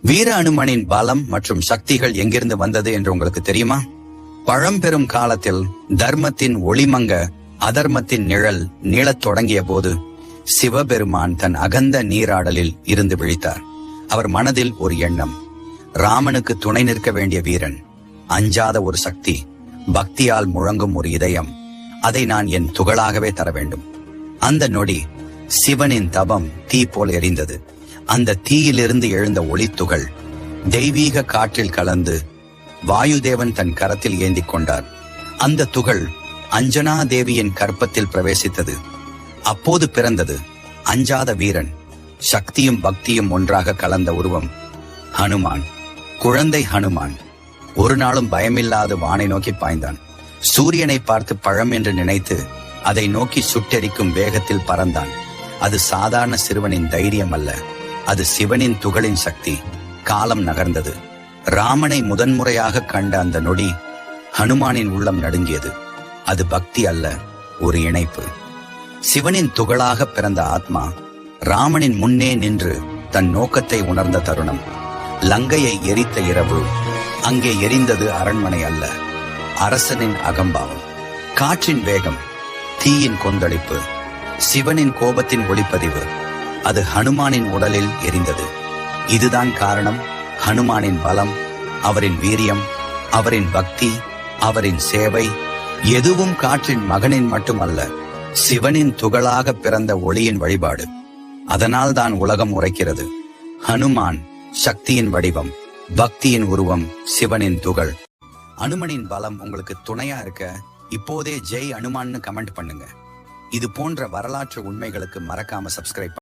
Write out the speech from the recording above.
வீர அனுமனின் பலம் மற்றும் சக்திகள் எங்கிருந்து வந்தது என்று உங்களுக்கு தெரியுமா? பழம்பெரும் காலத்தில் தர்மத்தின் ஒளிமங்க அதர்மத்தின் நிழல் நீளத் தொடங்கிய போது சிவபெருமான் தன் அகந்த நீராடலில் இருந்து விழித்தார். அவர் மனதில் ஒரு எண்ணம்: ராமனுக்கு துணை நிற்க வேண்டிய வீரன், அஞ்சாத ஒரு சக்தி, பக்தியால் முழங்கும் ஒரு இதயம், அதை நான் என் துகளாகவே தர வேண்டும். அந்த நொடி சிவனின் தபம் தீ போல் எரிந்தது. அந்த தீயிலிருந்து எழுந்த ஒளித்துகள் தெய்வீக காற்றில் கலந்து வாயுதேவன் தன் கரத்தில் ஏந்திக் கொண்டார். அந்த துகள் அஞ்சனா தேவியின் கற்பத்தில் பிரவேசித்தது. அப்போது பிறந்தது அஞ்சாத வீரன், சக்தியும் பக்தியும் ஒன்றாக கலந்த உருவம் ஹனுமான். குழந்தை ஹனுமான் ஒரு நாளும் பயமில்லாத வானை நோக்கி பாய்ந்தான். சூரியனை பார்த்து பழம் என்று நினைத்து அதை நோக்கி சுட்டெரிக்கும் வேகத்தில் பறந்தான். அது சாதாரண சிறுவனின் தைரியம் அல்ல, அது சிவனின் துகளின் சக்தி. காலம் நகர்ந்தது. ராமனை முதன்முறையாக கண்ட அந்த நொடி ஹனுமானின் உள்ளம் நடுங்கியது. அது பக்தி அல்ல, ஒரு இணைப்பு. சிவனின் துகளாக பிறந்த ஆத்மா ராமனின் முன்னே நின்று தன் நோக்கத்தை உணர்ந்த தருணம். லங்கையை எரித்த இரவு. அங்கே எரிந்தது அரண்மனை அல்ல, அரசனின் அகம்பாவம். காற்றின் வேகம், தீயின் கொந்தளிப்பு, சிவனின் கோபத்தின் ஒளிப்பதிவு, அது ஹனுமானின் உடலில் எரிந்தது. இதுதான் காரணம். ஹனுமானின் பலம், அவரின் வீரியம், அவரின் பக்தி, அவரின் சேவை எதுவும் காற்றின் மகனின் மட்டுமல்ல, சிவனின் துகளாக பிறந்த ஒளியின் வழிபாடு. அதனால் தான் உலகம் உரைக்கிறது: ஹனுமான் சக்தியின் வடிவம், பக்தியின் உருவம், சிவனின் துகள். அனுமனின் பலம் உங்களுக்கு துணையா இருக்க இப்போதே ஜெய் அனுமான்னு கமெண்ட் பண்ணுங்க. இது போன்ற வரலாற்று உண்மைகளுக்கு மறக்காம சப்ஸ்கிரைப்